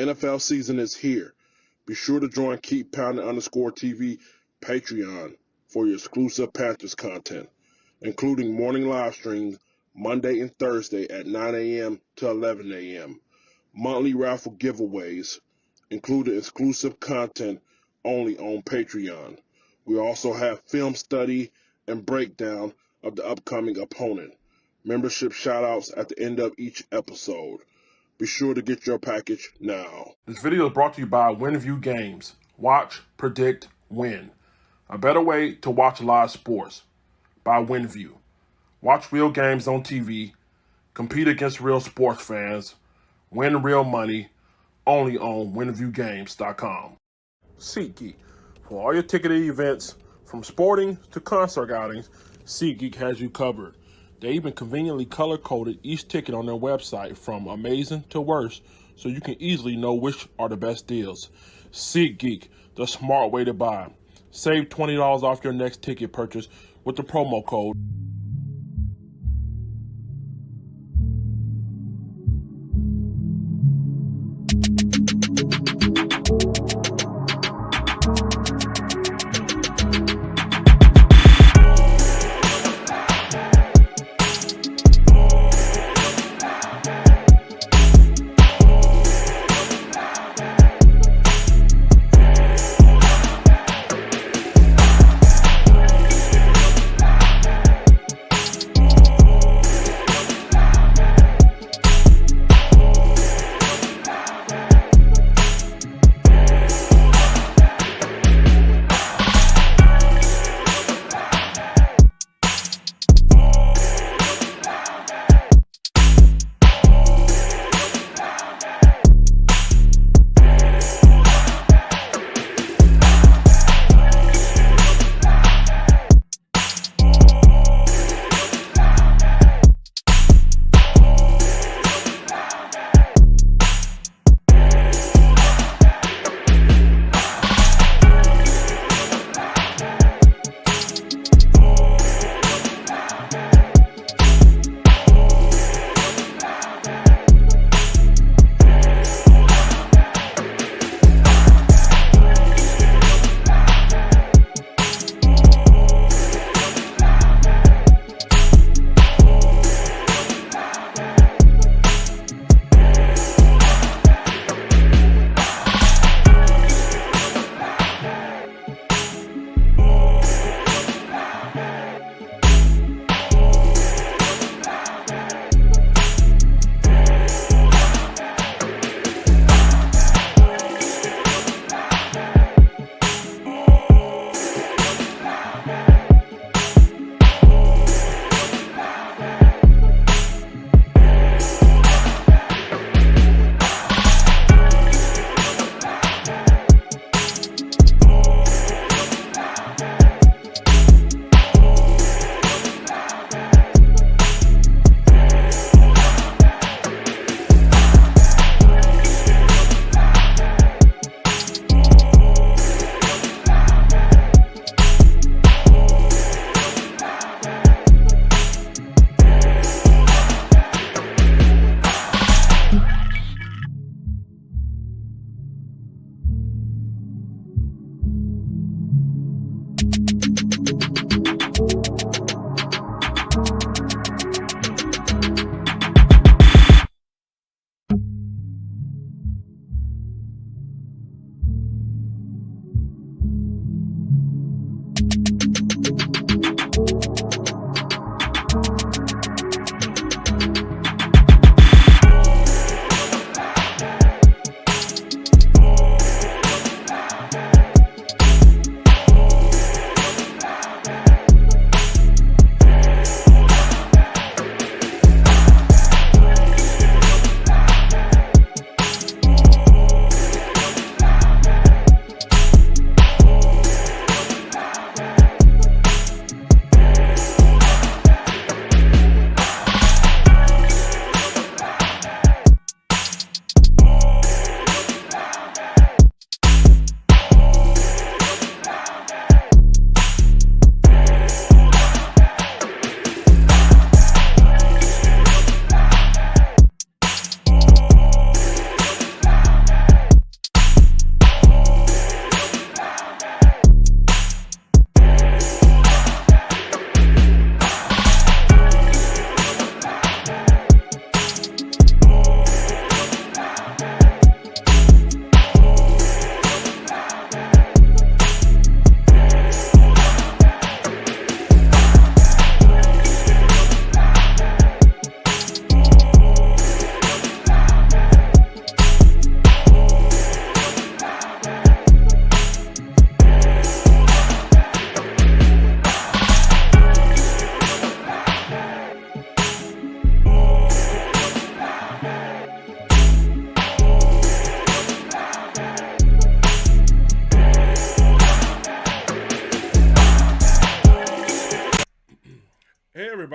NFL season is here. Be sure to join Keep Pounding _TV Patreon for your exclusive Panthers content, including morning live streams Monday and Thursday at 9 a.m. to 11 a.m., monthly raffle giveaways, including exclusive content only on Patreon. We also have film study and breakdown of the upcoming opponent, membership shoutouts at the end of each episode. Be sure to get your package now. This video is brought to you by WinView Games. Watch, predict, win. A better way to watch live sports. By WinView. Watch real games on TV. Compete against real sports fans. Win real money. Only on WinViewGames.com. SeatGeek. For all your ticketed events, from sporting to concert outings, SeatGeek has you covered. They even conveniently color-coded each ticket on their website from amazing to worst, so you can easily know which are the best deals. SeatGeek, the smart way to buy. Save $20 off your next ticket purchase with the promo code.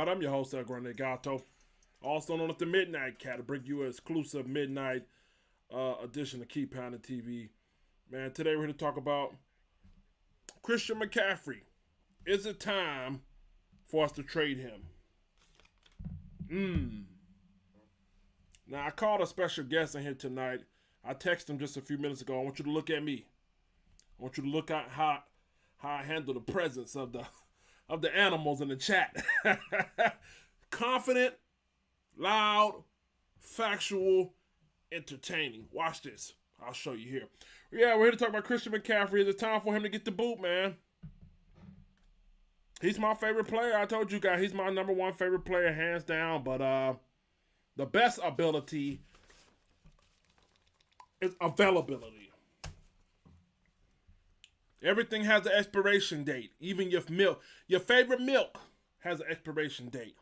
everybody. I'm your host, El Gato. Also known as the Midnight Cat, to bring you an exclusive midnight edition of Keep Pounding TV. Man, today we're here to talk about Christian McCaffrey. Is it time for us to trade him? Now, I called a special guest in here tonight. I texted him just a few minutes ago. I want you to look at me. I want you to look at how I handle the presence of the animals in the chat. Confident, loud, factual, entertaining. Watch this. I'll show you here. Yeah, we're here to talk about Christian McCaffrey. It's time for him to get the boot, man. He's my favorite player. I told you guys he's my number one favorite player, hands down. But the best ability is availability. Everything has an expiration date. Even your favorite milk has an expiration date.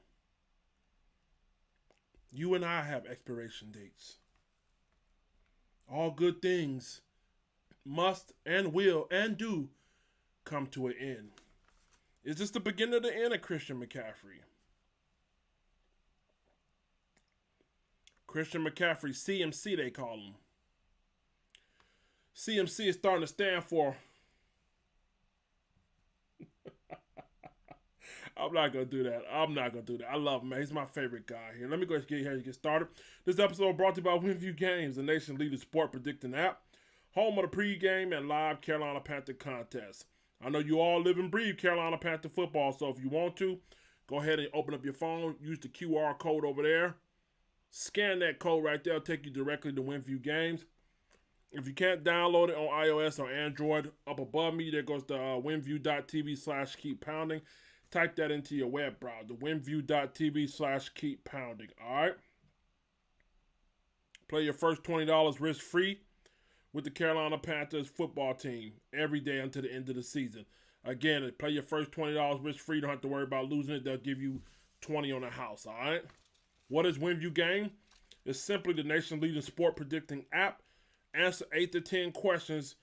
You and I have expiration dates. All good things must and will and do come to an end. Is this the beginning of the end of Christian McCaffrey? Christian McCaffrey, CMC they call him. CMC is starting to stand for... I'm not going to do that. I love him, man. He's my favorite guy here. Let me go ahead and get started. This episode brought to you by WinView Games, the nation's leading sport predicting app, home of the pregame and live Carolina Panther contest. I know you all live and breathe Carolina Panther football, so if you want to, go ahead and open up your phone, use the QR code over there, scan that code right there, it'll take you directly to WinView Games. If you can't download it on iOS or Android, up above me, there goes the winview.tv/keeppounding. Type that into your web browser, winview.tv/keeppounding. All right? Play your first $20 risk-free with the Carolina Panthers football team every day until the end of the season. Again, play your first $20 risk-free. You don't have to worry about losing it. They'll give you $20 on the house, all right? What is WinView Game? It's simply the nation's leading sport predicting app. Answer 8 to 10 questions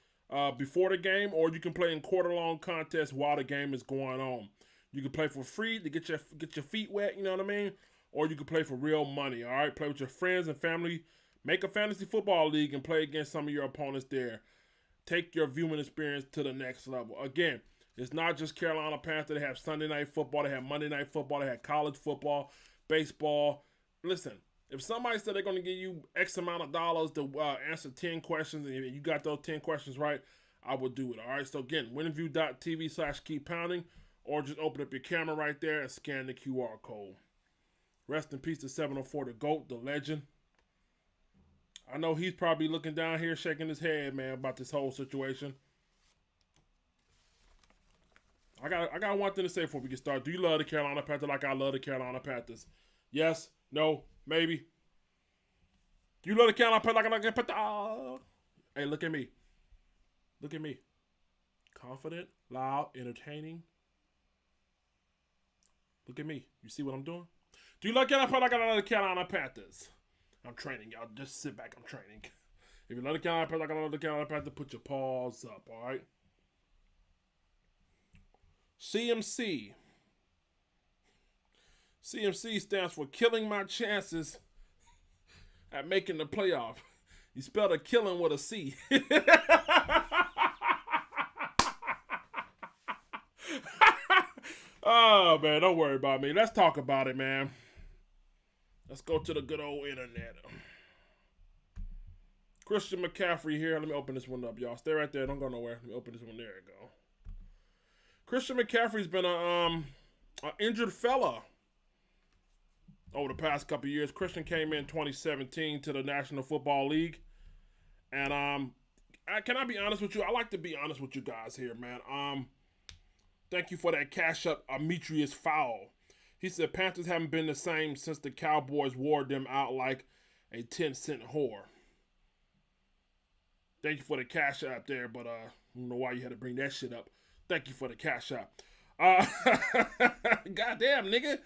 before the game, or you can play in quarter-long contests while the game is going on. You can play for free to get your feet wet, you know what I mean? Or you can play for real money, all right? Play with your friends and family. Make a fantasy football league and play against some of your opponents there. Take your viewing experience to the next level. Again, it's not just Carolina Panthers. They have Sunday night football. They have Monday night football. They have college football, baseball. Listen, if somebody said they're going to give you X amount of dollars to answer 10 questions and you got those 10 questions right, I will do it, all right? So again, winview.tv/keeppounding. Or just open up your camera right there and scan the QR code. Rest in peace to 704, the GOAT, the legend. I know he's probably looking down here shaking his head, man, about this whole situation. I got one thing to say before we get started. Do you love the Carolina Panthers like I love the Carolina Panthers? Yes? No? Maybe? Do you love the Carolina Panthers like I love the Panthers? Oh. Hey, look at me. Look at me. Confident, loud, entertaining. Look at me. You see what I'm doing? Do you like the Carolina Panthers? I'm training, y'all. Just sit back. I'm training. If you love the Carolina Panthers, like I love the Carolina Panthers, put your paws up, all right? CMC. CMC stands for killing my chances at making the playoff. You spelled a killing with a C. Oh, man, don't worry about me. Let's talk about it, man. Let's go to the good old internet. Christian McCaffrey here. Let me open this one up, y'all. Stay right there. Don't go nowhere. Let me open this one. There we go. Christian McCaffrey's been an injured fella over the past couple of years. Christian came in 2017 to the National Football League. And can I be honest with you? I like to be honest with you guys here, man. Thank you for that cash up, Demetrius Fowl. He said Panthers haven't been the same since the Cowboys wore them out like a 10-cent whore. Thank you for the cash app there, but I don't know why you had to bring that shit up. Thank you for the cash app. Goddamn, nigga.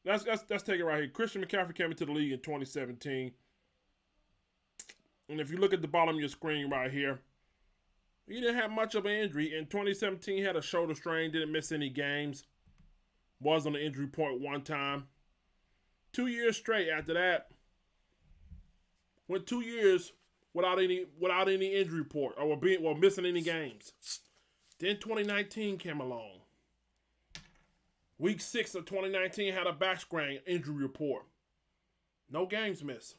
Let's take it right here. Christian McCaffrey came into the league in 2017. And if you look at the bottom of your screen right here, he didn't have much of an injury. In 2017, he had a shoulder strain, didn't miss any games. Was on the injury report one time. 2 years straight after that. Went 2 years without any injury report or missing any games. Then 2019 came along. Week 6 of 2019 had a back sprain injury report. No games missed.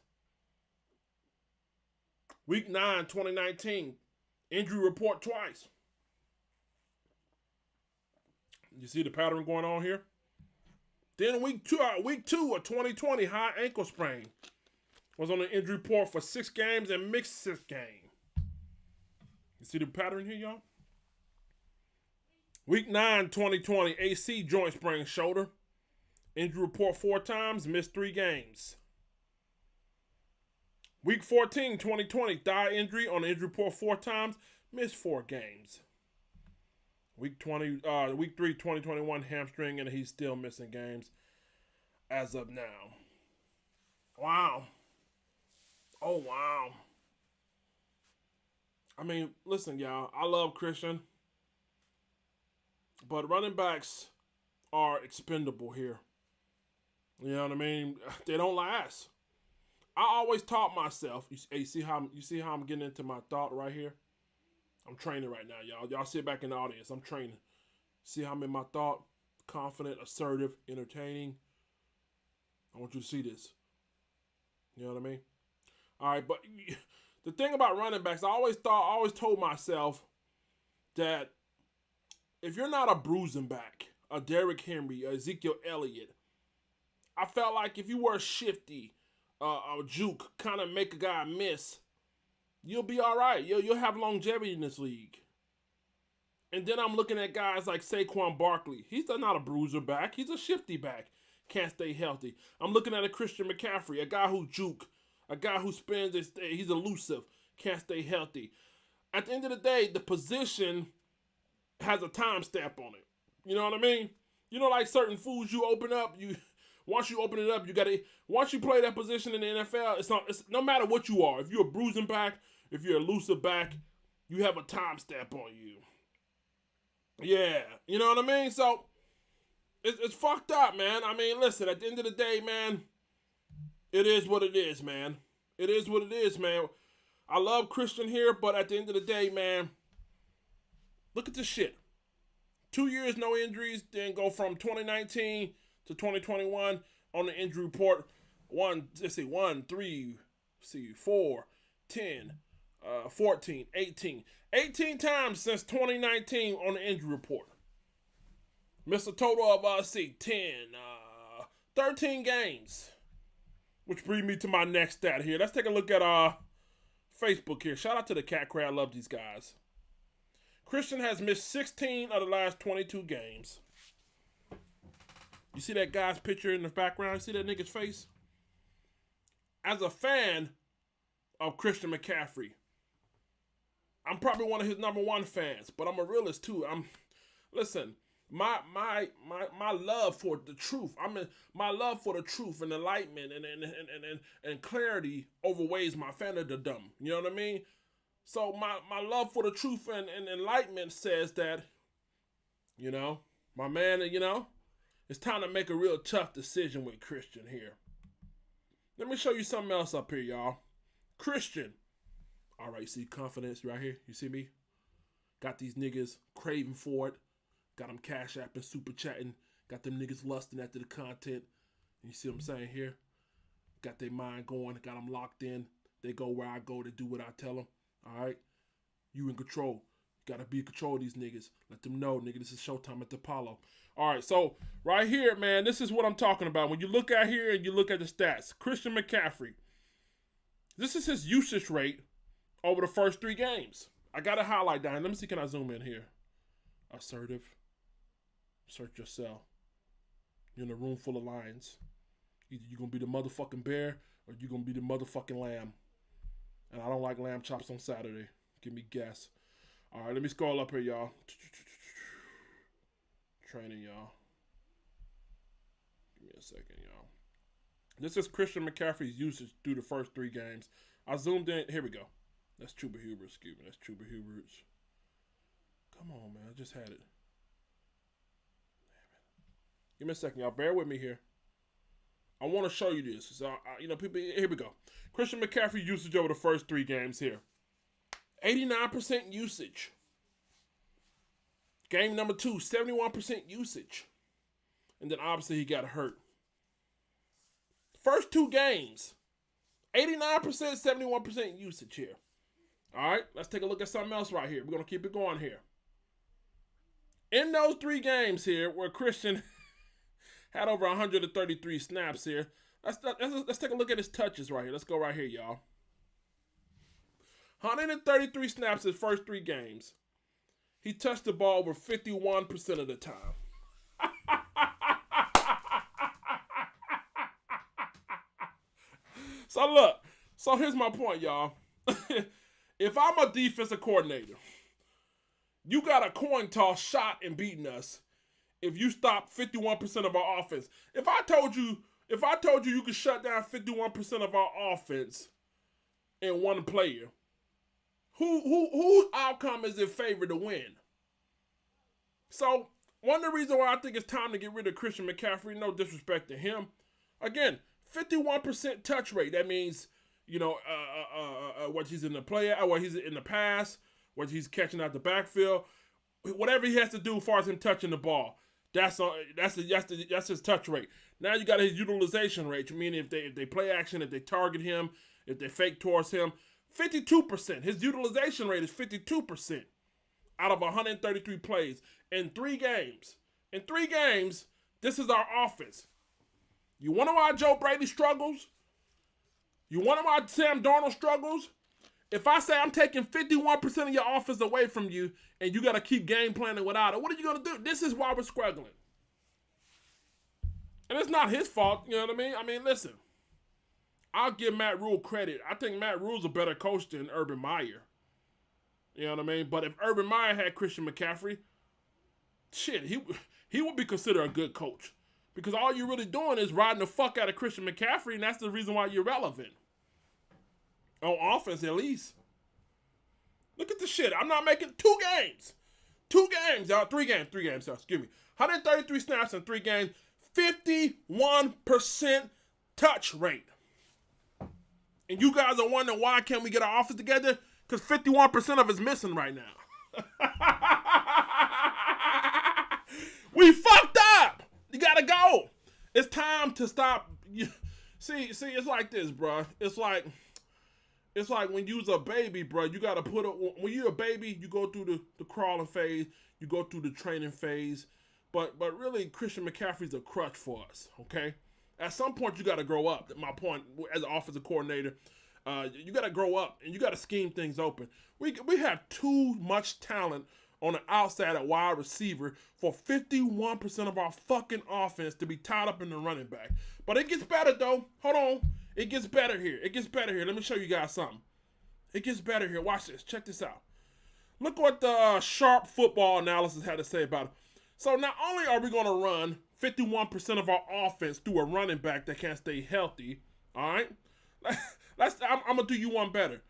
Week 9, 2019, injury report twice. You see the pattern going on here? Then week 2 of 2020, high ankle sprain. Was on the injury report for 6 games and mixed 6 game. You see the pattern here, y'all? Week 9, 2020, AC joint sprain shoulder. Injury report 4 times, missed 3 games. Week 14, 2020, thigh injury on the injury report 4 times, missed 4 games. Week 3, 2021, hamstring, and he's still missing games as of now. Wow. Oh, wow. I mean, listen, y'all, I love Christian, but running backs are expendable here. You know what I mean? They don't last. I always taught myself. You see how I'm getting into my thought right here? I'm training right now, y'all. Y'all sit back in the audience. I'm training. See how I'm in my thought? Confident, assertive, entertaining. I want you to see this. You know what I mean? All right, but the thing about running backs, I always told myself that if you're not a bruising back, a Derrick Henry, a Ezekiel Elliott, I felt like if you were shifty, a juke, kind of make a guy miss, you'll be all right. You'll have longevity in this league. And then I'm looking at guys like Saquon Barkley. He's not a bruiser back. He's a shifty back. Can't stay healthy. I'm looking at a Christian McCaffrey, a guy who juke, a guy who spins. He's elusive. Can't stay healthy. At the end of the day, the position has a time stamp on it. You know what I mean? You know, like certain foods you open up, once you open it up, once you play that position in the NFL, it's no matter what you are. If you're a bruising back, if you're a elusive back, you have a time stamp on you. Yeah, you know what I mean? So, it's fucked up, man. I mean, listen, at the end of the day, man, it is what it is, man. It is what it is, man. I love Christian here, but at the end of the day, man, look at this shit. 2 years, no injuries, then go from 2019 to 2021 on the injury report. 4, 10, 14, 18. 18 times since 2019 on the injury report. Missed a total of, 13 games. Which brings me to my next stat here. Let's take a look at Facebook here. Shout out to the Cat Crowd. Love these guys. Christian has missed 16 of the last 22 games. You see that guy's picture in the background? You see that nigga's face? As a fan of Christian McCaffrey, I'm probably one of his number one fans, but I'm a realist too. Listen, my love for the truth. My love for the truth and enlightenment and clarity overweighs my fan of the dumb. You know what I mean? So my love for the truth and enlightenment says that, you know, my man, you know, it's time to make a real tough decision with Christian here. Let me show you something else up here, y'all. Christian. All right, see confidence right here? You see me? Got these niggas craving for it. Got them cash apping, super chatting. Got them niggas lusting after the content. You see what I'm saying here? Got their mind going. Got them locked in. They go where I go. They do what I tell them. All right? You in control. Got to be in control of these niggas. Let them know, nigga, this is showtime at the Apollo. All right, so right here, man, this is what I'm talking about. When you look at here and you look at the stats, Christian McCaffrey, this is his usage rate over the first 3 games. I got to highlight that. Let me see, can I zoom in here? Assertive. Assert yourself. You're in a room full of lions. Either you're going to be the motherfucking bear or you're going to be the motherfucking lamb. And I don't like lamb chops on Saturday. Give me gas. All right, let me scroll up here, y'all. Training, y'all. Give me a second, y'all. This is Christian McCaffrey's usage through the first 3 games. I zoomed in. Here we go. That's Chuba Hubbard. Excuse me. That's Chuba Hubbard. Come on, man. I just had it. Damn it. Give me a second, y'all. Bear with me here. I want to show you this. So, people, here we go. Christian McCaffrey usage over the first 3 games here. 89% usage. Game number 2, 71% usage. And then obviously he got hurt. First 2 games, 89%, 71% usage here. All right, let's take a look at something else right here. We're going to keep it going here. In those 3 games here where Christian had over 133 snaps here, let's take a look at his touches right here. Let's go right here, y'all. 133 snaps his first 3 games. He touched the ball over 51% of the time. So here's my point, y'all. If I'm a defensive coordinator, you got a coin toss shot in beating us if you stop 51% of our offense. If I told you you could shut down 51% of our offense in one player, whose outcome is in favor to win? So one of the reasons why I think it's time to get rid of Christian McCaffrey, no disrespect to him, again, 51% touch rate. That means, what he's in the play, what he's in the pass, what he's catching out the backfield, whatever he has to do as far as him touching the ball. That's his touch rate. Now you got his utilization rate, meaning if they play action, if they target him, if they fake towards him, 52%. His utilization rate is 52% out of 133 plays in 3 games. In 3 games, this is our offense. You wonder why Joe Brady struggles? You wonder why Sam Darnold struggles? If I say I'm taking 51% of your offense away from you and you got to keep game planning without it, what are you going to do? This is why we're struggling. And it's not his fault, you know what I mean? I mean, listen, I'll give Matt Rhule credit. I think Matt Rhule's a better coach than Urban Meyer. You know what I mean? But if Urban Meyer had Christian McCaffrey, shit, he would be considered a good coach. Because all you're really doing is riding the fuck out of Christian McCaffrey, and that's the reason why you're relevant. On offense, at least. Look at the shit. I'm not making 2 games. 2 games, y'all. 3 games, excuse me. 133 snaps in 3 games. 51% touch rate. And you guys are wondering why can't we get our offense together? Because 51% of it's missing right now. We fucked up. You gotta go. It's time to stop. See, it's like this, bro. It's like when you's a baby, bro. You gotta when you're a baby, you go through the crawling phase, you go through the training phase. But really, Christian McCaffrey's a crutch for us. Okay. At some point, you gotta grow up. My point as an offensive coordinator, you gotta grow up and you gotta scheme things open. We have too much talent on the outside at wide receiver for 51% of our fucking offense to be tied up in the running back. But it gets better, though. Hold on. It gets better here. Let me show you guys something. It gets better here. Watch this. Check this out. Look what the Sharp Football Analysis had to say about it. So not only are we going to run 51% of our offense through a running back that can't stay healthy, all right? I'm going to do you one better.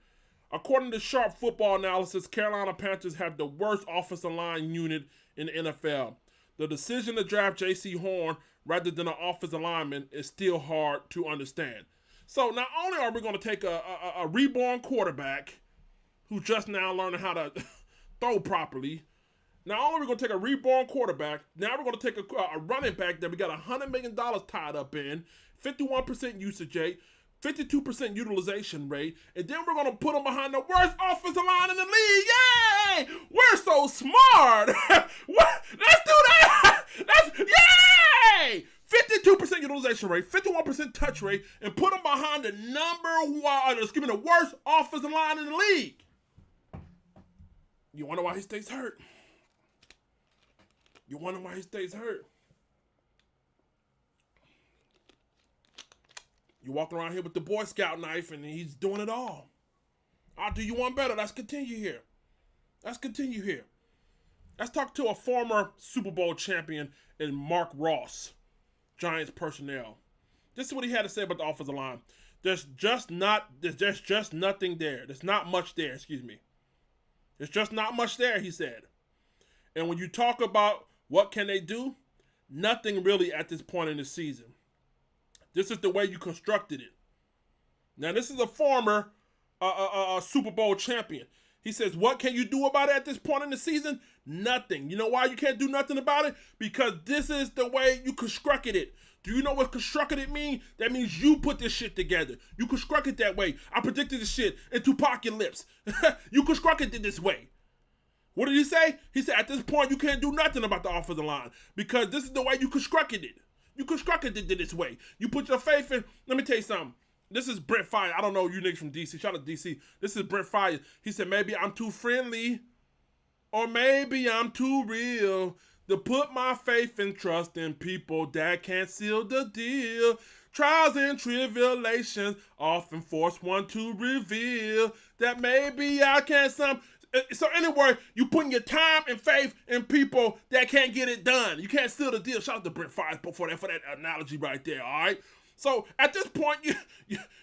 According to Sharp Football Analysis, Carolina Panthers have the worst offensive line unit in the NFL. The decision to draft J.C. Horn rather than an offensive lineman is still hard to understand. So not only are we going to take a reborn quarterback who's just now learning how to throw properly, not only are we going to take a reborn quarterback, now we're going to take a running back that we got $100 million tied up in, 51% usage rate, 52% utilization rate, and then we're going to put them behind the worst offensive line in the league. Yay! We're so smart. Let's do that. Yay! 52% utilization rate, 51% touch rate, and put them behind the worst offensive line in the league. You wonder why he stays hurt? You're walking around here with the Boy Scout knife and he's doing it all. I'll do you one better. Let's continue here. Let's talk to a former Super Bowl champion and Mark Ross, Giants personnel. This is what he had to say about the offensive line. There's just nothing there. There's not much there, excuse me. There's just not much there, he said. And when you talk about what can they do, Nothing really at this point in the season. This is the way you constructed it. Now, this is a former Super Bowl champion. He says, what can you do about it at this point in the season? Nothing. You know why you can't do nothing about it? Because this is the way you constructed it. Do you know what constructed it mean? That means you put this shit together. You constructed it that way. I predicted this shit into apocalypse. You constructed it this way. What did he say? He said, at this point, you can't do nothing about the offensive line because this is the way you constructed it. You constructed it this way. You put your faith in. Let me tell you something. This is Brent Fire. I don't know you niggas from DC. Shout out to DC. This is Brent Fire. He said, maybe I'm too friendly or maybe I'm too real to put my faith and trust in people that can't seal the deal. Trials and tribulations often force one to reveal that maybe I can't So anyway, you putting your time and faith in people that can't get it done. You can't seal the deal. Shout out to Brent Fires for that analogy right there, all right? So at this point,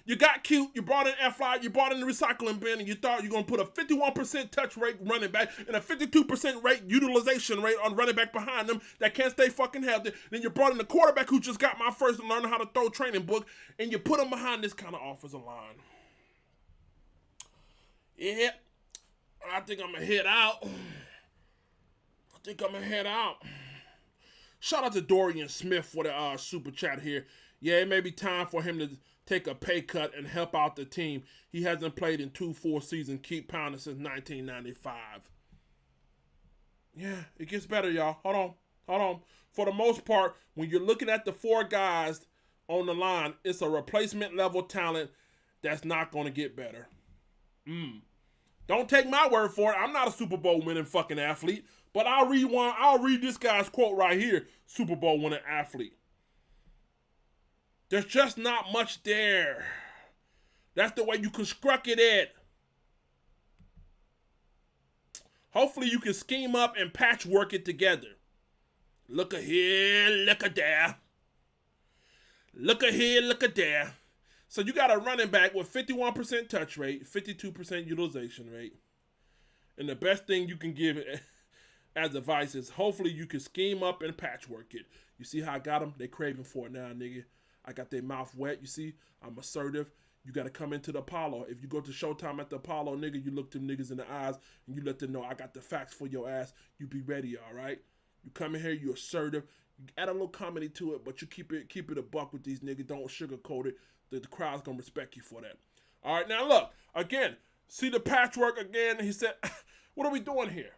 you got cute, you brought in F-Fly, you brought in the recycling bin, and you thought you're going to put a 51% touch rate running back and a 52% rate utilization rate on running back behind them that can't stay fucking healthy. Then you brought in the quarterback who just got my first learn how to throw training book, and you put him behind this kind of offensive line. Yeah, I think I'm going to head out. Shout out to Dorian Smith for the super chat here. Yeah, it may be time for him to take a pay cut and help out the team. He hasn't played in 2 full seasons. Keep pounding since 1995. Yeah, it gets better, y'all. Hold on. For the most part, when you're looking at the 4 guys on the line, it's a replacement level talent that's not going to get better. Don't take my word for it. I'm not a Super Bowl winning fucking athlete, but I'll read this guy's quote right here. Super Bowl winning athlete. There's just not much there. That's the way you constructed it. Hopefully you can scheme up and patchwork it together. Look at here, look at there. Look at here, look at there. So you got a running back with 51% touch rate, 52% utilization rate. And the best thing you can give as advice is hopefully you can scheme up and patchwork it. You see how I got them? They craving for it now, nigga. I got their mouth wet, you see? I'm assertive. You got to come into the Apollo. If you go to Showtime at the Apollo, nigga, you look them niggas in the eyes and you let them know I got the facts for your ass. You be ready, all right? You come in here, you assertive. You add a little comedy to it, but you keep it a buck with these niggas. Don't sugarcoat it. The crowd's going to respect you for that. All right, now look. Again, see the patchwork again. He said, what are we doing here?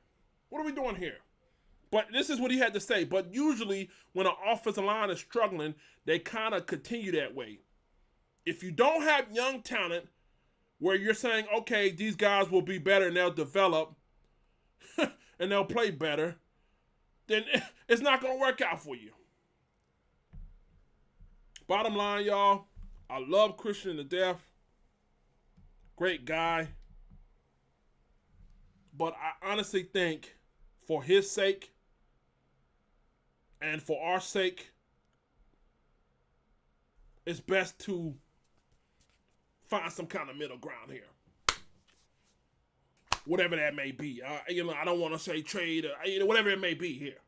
But this is what he had to say. But usually when an offensive line is struggling, they kind of continue that way. If you don't have young talent where you're saying, okay, these guys will be better and they'll develop and they'll play better, then it's not going to work out for you. Bottom line, y'all, I love Christian to death. Great guy. But I honestly think for his sake and for our sake, it's best to find some kind of middle ground here. Whatever that may be. I don't want to say trade or whatever it may be here.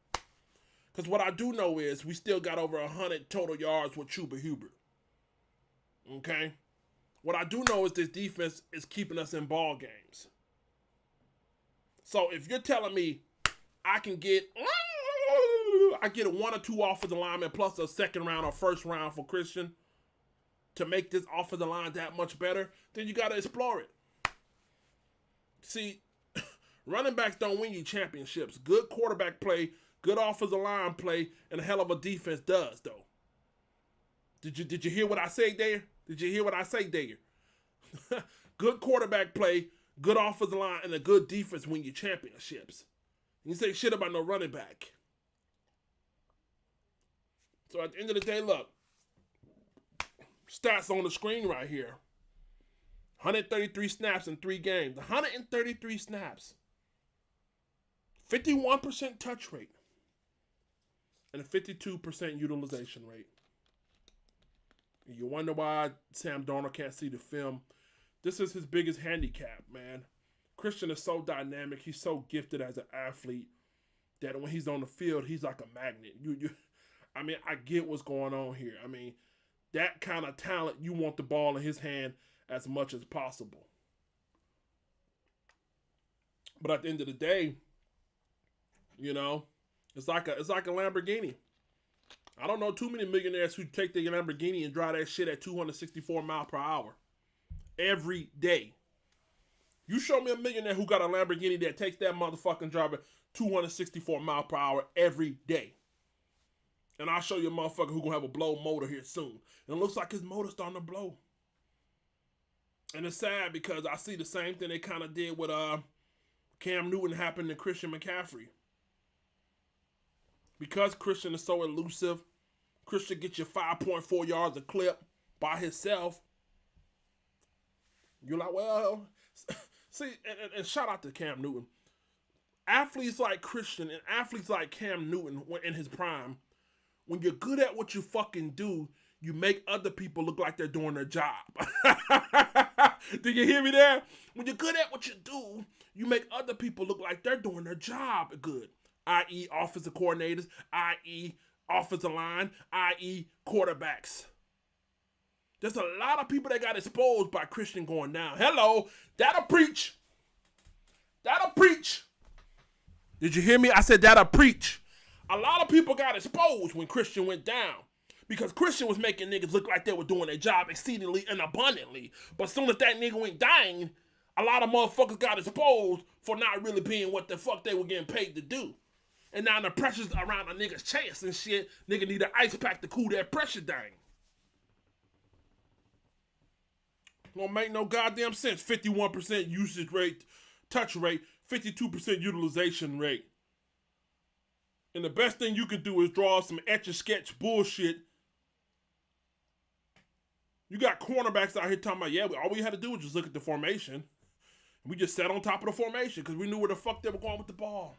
Because what I do know is we still got over 100 total yards with Chuba Hubbard. Okay? What I do know is this defense is keeping us in ball games. So if you're telling me I get a 1 or 2 offensive linemen plus a second round or first round for Christian to make this offensive line that much better, then you got to explore it. See, running backs don't win you championships. Good quarterback play, good offensive line play, and a hell of a defense does, though. Did you hear what I say there? Good quarterback play, good offensive line, and a good defense win you championships. You say shit about no running back. So at the end of the day, look, stats on the screen right here. 133 snaps in 3 games. 133 snaps. 51% touch rate. And a 52% utilization rate. And you wonder why Sam Darnold can't see the film. This is his biggest handicap, man. Christian is so dynamic. He's so gifted as an athlete that when he's on the field, he's like a magnet. I mean, I get what's going on here. I mean, that kind of talent, you want the ball in his hand as much as possible. But at the end of the day, you know, it's like a Lamborghini. I don't know too many millionaires who take their Lamborghini and drive that shit at 264 miles per hour every day. You show me a millionaire who got a Lamborghini that takes that motherfucking drive at 264 miles per hour every day. And I'll show you a motherfucker who gonna have a blow motor here soon. And it looks like his motor's starting to blow. And it's sad because I see the same thing they kind of did with Cam Newton happened to Christian McCaffrey. Because Christian is so elusive, Christian gets you 5.4 yards a clip by himself. You're like, well, see, and shout out to Cam Newton. Athletes like Christian and athletes like Cam Newton in his prime, when you're good at what you fucking do, you make other people look like they're doing their job. Did you hear me there? When you're good at what you do, you make other people look like they're doing their job good. I.e. offensive coordinators, i.e. offensive line, i.e. quarterbacks. There's a lot of people that got exposed by Christian going down. Hello, that'll preach. That'll preach. Did you hear me? I said that'll preach. A lot of people got exposed when Christian went down because Christian was making niggas look like they were doing their job exceedingly and abundantly. But as soon as that nigga went dying, a lot of motherfuckers got exposed for not really being what the fuck they were getting paid to do. And now the pressure's around a nigga's chest and shit. Nigga need an ice pack to cool that pressure down. Don't make no goddamn sense. 51% usage rate, touch rate, 52% utilization rate. And the best thing you can do is draw some etch-a-sketch bullshit. You got cornerbacks out here talking about, yeah, all we had to do was just look at the formation. We just sat on top of the formation because we knew where the fuck they were going with the ball.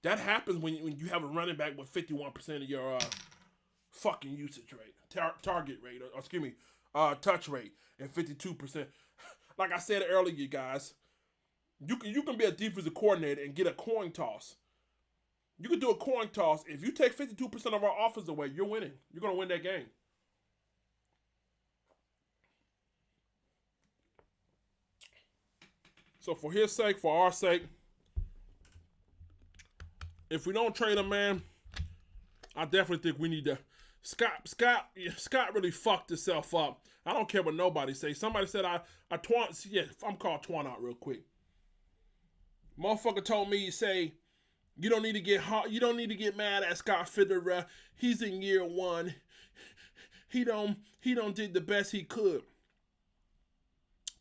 That happens when you have a running back with 51% of your fucking usage rate, target rate, or excuse me, touch rate, and 52%. Like I said earlier, guys, you can be a defensive coordinator and get a coin toss. You can do a coin toss. If you take 52% of our offense away, you're winning. You're going to win that game. So for his sake, for our sake, if we don't trade him, man, I definitely think we need to. Scott really fucked himself up. I don't care what nobody say. Somebody said I'm called Twan out real quick. Motherfucker told me, say, you don't need to get hot. You don't need to get mad at Scott Fitterer. He's in year one. He don't did the best he could.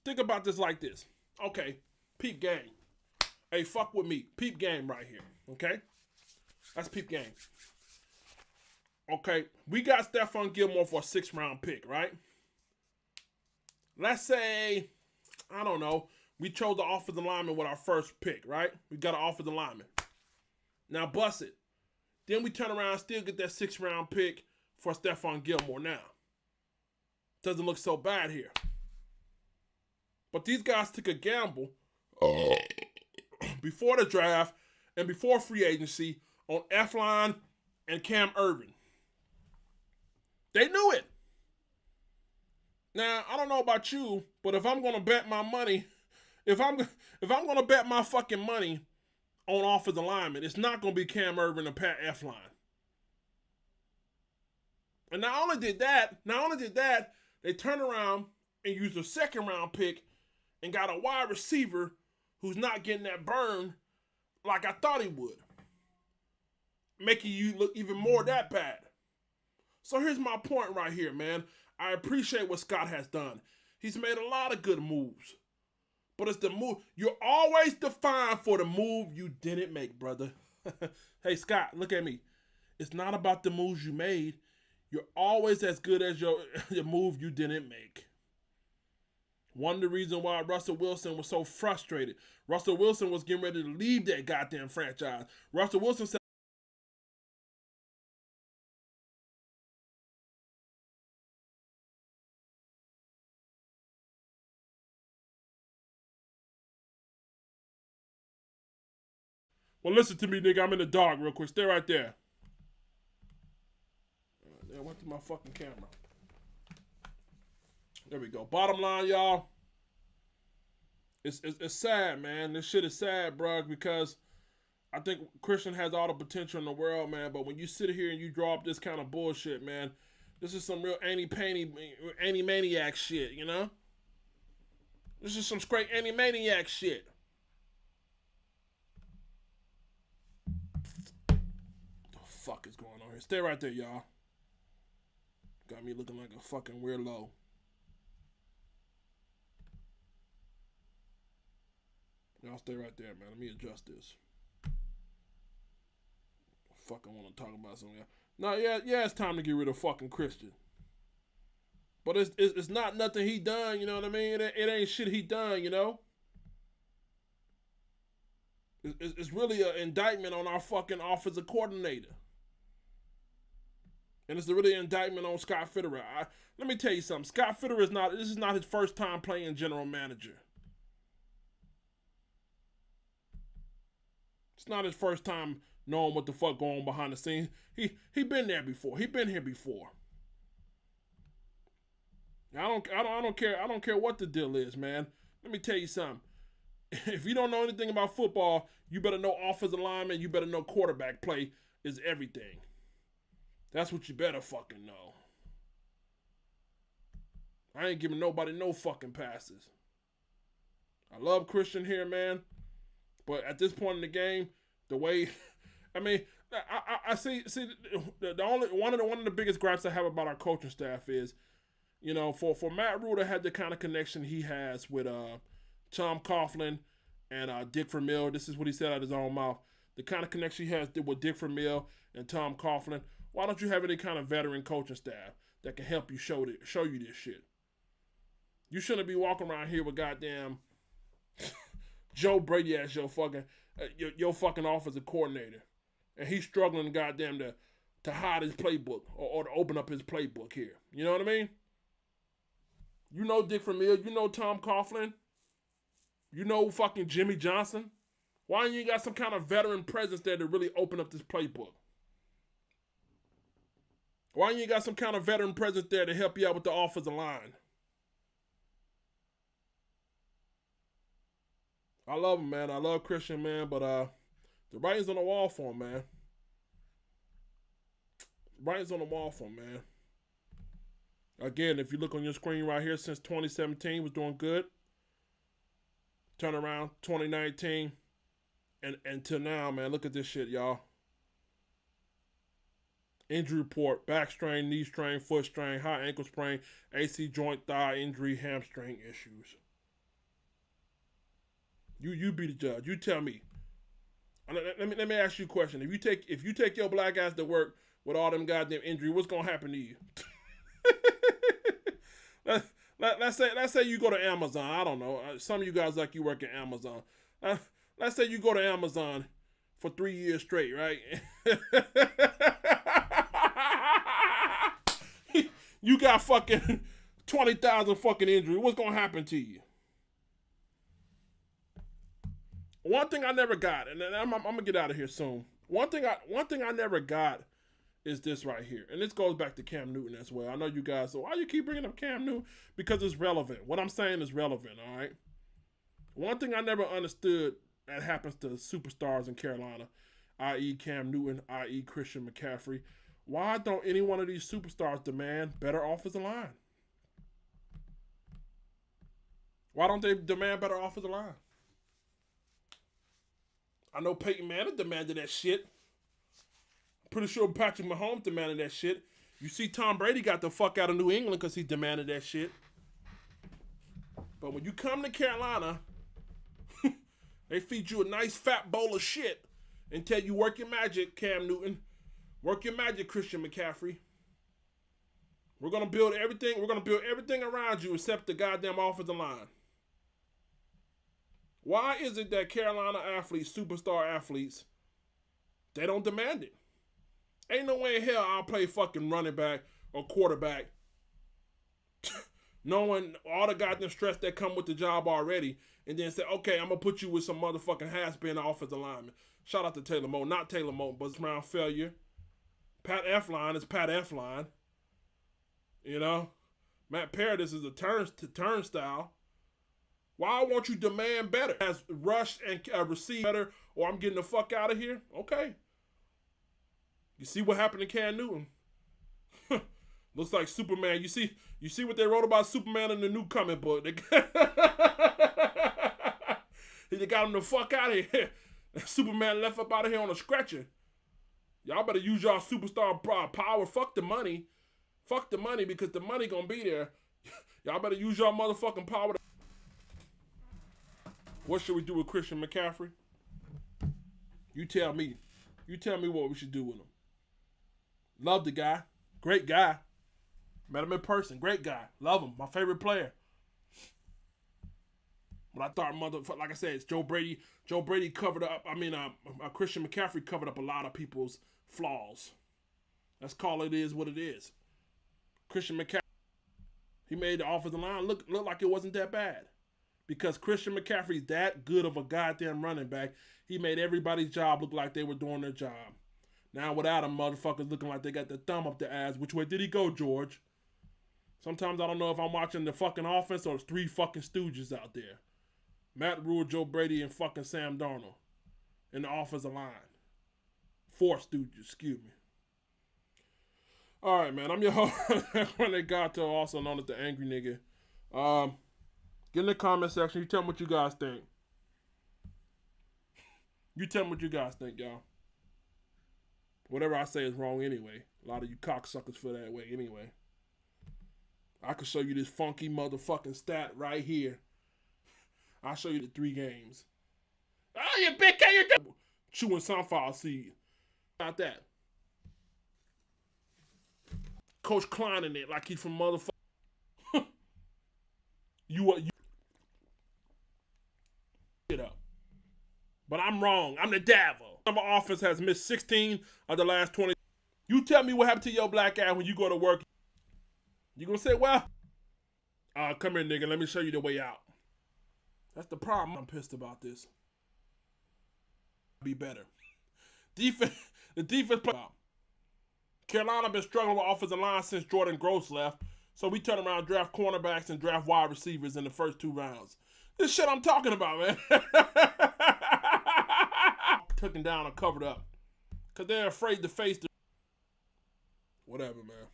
Think about this like this. Okay, peep game. Hey, fuck with me. Peep game right here. Okay, that's peep game. Okay, we got Stephon Gilmore for a 6th round pick, right? Let's say, I don't know, we chose the offensive lineman with our first pick, right? We got an offensive lineman. Now bust it. Then we turn around and still get that 6th round pick for Stephon Gilmore now. Doesn't look so bad here. But these guys took a gamble before the draft and before free agency on Eflin and Cam Irvin. They knew it. Now, I don't know about you, but if I'm going to bet my money, if I'm going to bet my fucking money on offensive lineman, it's not going to be Cam Irvin and Pat Eflin. And not only did that, they turned around and used a 2nd round pick and got a wide receiver who's not getting that burn like I thought he would, making you look even more that bad. So here's my point right here, man. I appreciate what Scott has done. He's made a lot of good moves. But it's the move. You're always defined for the move you didn't make, brother. Hey, Scott, look at me. It's not about the moves you made. You're always as good as your move you didn't make. One of the reasons why Russell Wilson was so frustrated. Russell Wilson was getting ready to leave that goddamn franchise. Russell Wilson said, Well, listen to me, nigga. I'm in the dark real quick. Stay right there. I went to my fucking camera. There we go. Bottom line, y'all. It's sad, man. This shit is sad, bro, because I think Christian has all the potential in the world, man. But when you sit here and you draw up this kind of bullshit, man, this is some real anti-maniac shit, you know? This is some straight anti-maniac shit. What the fuck is going on here? Stay right there, y'all. Got me looking like a fucking weirdo. Y'all stay right there, man. Let me adjust this. Fuck, I want to talk about something else. No, yeah, it's time to get rid of fucking Christian. But it's not nothing he done, you know what I mean? It ain't shit he done, you know? It's really an indictment on our fucking offensive coordinator. And it's really an indictment on Scott Fitterer. Let me tell you something. Scott Fitterer this is not his first time playing general manager. It's not his first time knowing what the fuck going on behind the scenes. He been there before. He been here before. I don't care what the deal is, man. Let me tell you something. If you don't know anything about football, you better know offensive lineman, you better know quarterback play is everything. That's what you better fucking know. I ain't giving nobody no fucking passes. I love Christian here, man. But at this point in the game, the way, I mean, I see the only one of the biggest gripes I have about our coaching staff is, you know, for Matt Rhule to have the kind of connection he has with Tom Coughlin and Dick Vermeil. This is what he said out of his own mouth. The kind of connection he has with Dick Vermeil and Tom Coughlin. Why don't you have any kind of veteran coaching staff that can help you show you this shit? You shouldn't be walking around here with goddamn Joe Brady as your fucking offensive coordinator, and he's struggling goddamn to hide his playbook or to open up his playbook here. You know what I mean? You know Dick Vermeil, you know Tom Coughlin, you know fucking Jimmy Johnson. Why ain't you got some kind of veteran presence there to really open up this playbook? Why ain't you got some kind of veteran presence there to help you out with the offensive line? I love him, man. I love Christian, man. But the writing's on the wall for him, man. The writing's on the wall for him, man. Again, if you look on your screen right here, since 2017 was doing good. Turn around 2019 and until now, man. Look at this shit, y'all. Injury report: back strain, knee strain, foot strain, high ankle sprain, AC joint, thigh injury, hamstring issues. You be the judge. You tell me. Let me ask you a question. If you take your black ass to work with all them goddamn injury, what's gonna happen to you? Let's say you go to Amazon. I don't know. Some of you guys like you work at Amazon. Let's say you go to Amazon for 3 years straight, right? You got fucking 20,000 fucking injury. What's gonna happen to you? One thing I never got, and then I'm gonna get out of here soon. One thing I never got is this right here, and this goes back to Cam Newton as well. I know you guys. So why you keep bringing up Cam Newton? Because it's relevant. What I'm saying is relevant. All right. One thing I never understood that happens to superstars in Carolina, i.e. Cam Newton, i.e. Christian McCaffrey. Why don't any one of these superstars demand better offensive line? Why don't they demand better offensive line? I know Peyton Manning demanded that shit. Pretty sure Patrick Mahomes demanded that shit. You see Tom Brady got the fuck out of New England because he demanded that shit. But when you come to Carolina, they feed you a nice fat bowl of shit and tell you work your magic, Cam Newton. Work your magic, Christian McCaffrey. We're gonna build everything. We're gonna build everything around you except the goddamn offensive line. Why is it that Carolina athletes, superstar athletes, they don't demand it? Ain't no way in hell I'll play fucking running back or quarterback knowing all the goddamn stress that come with the job already, and then say, okay, I'm gonna put you with some motherfucking has-been offensive lineman. Shout out to Taylor Moe, not Taylor Moe, but round failure. Pat Elflein is Pat Elflein. You know, Matt Paradis is a turnstile. Why won't you demand better? Has rush and receive better, or I'm getting the fuck out of here? Okay. You see what happened to Cam Newton? Looks like Superman. You see what they wrote about Superman in the new comic book. They got him the fuck out of here. Superman left up out of here on a stretcher. Y'all better use y'all superstar power. Fuck the money. Fuck the money, because the money gonna be there. Y'all better use y'all motherfucking power. What should we do with Christian McCaffrey? You tell me. You tell me what we should do with him. Love the guy. Great guy. Met him in person. Great guy. Love him. My favorite player. But I thought, like I said, it's Joe Brady. Joe Brady covered up. Christian McCaffrey covered up a lot of people's flaws. Let's call it is what it is. Christian McCaffrey, he made the offensive line look like it wasn't that bad. Because Christian McCaffrey's that good of a goddamn running back, he made everybody's job look like they were doing their job. Now without him, motherfuckers looking like they got the thumb up their ass. Which way did he go, George? Sometimes I don't know if I'm watching the fucking offense or 3 fucking stooges out there. Matt Rhule, Joe Brady, and fucking Sam Darnold in the offensive line. 4 stooges, excuse me. All right, man. I'm your host, Renee Gato, also known as the Angry Nigga. Get in the comment section. You tell me what you guys think. You tell me what you guys think, y'all. Whatever I say is wrong anyway. A lot of you cocksuckers feel that way anyway. I can show you this funky motherfucking stat right here. I'll show you the 3 games. Oh, you big K, you're chewing sunflower seed. About that. Coach Klein in it like he's from motherfucker. You it up. But I'm wrong. I'm the devil. Our offense has missed 16 of the last 20. You tell me what happened to your black ass when you go to work. You gonna say, well, come here, nigga. Let me show you the way out. That's the problem. I'm pissed about this. Be better. The defense play. Carolina been struggling with offensive line since Jordan Gross left, so we turn around, draft cornerbacks, and draft wide receivers in the first 2 rounds. This shit I'm talking about, man. Taken down and covered up. Because they're afraid to face the... Whatever, man.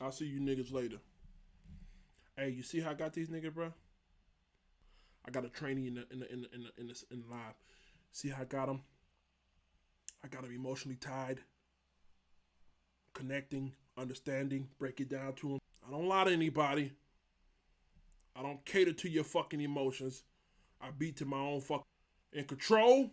I'll see you niggas later. Hey, you see how I got these niggas, bro? I got a trainee in the live. See how I got them? I got them emotionally tied, connecting, understanding, break it down to them. I don't lie to anybody. I don't cater to your fucking emotions. I beat to my own fucking... In control.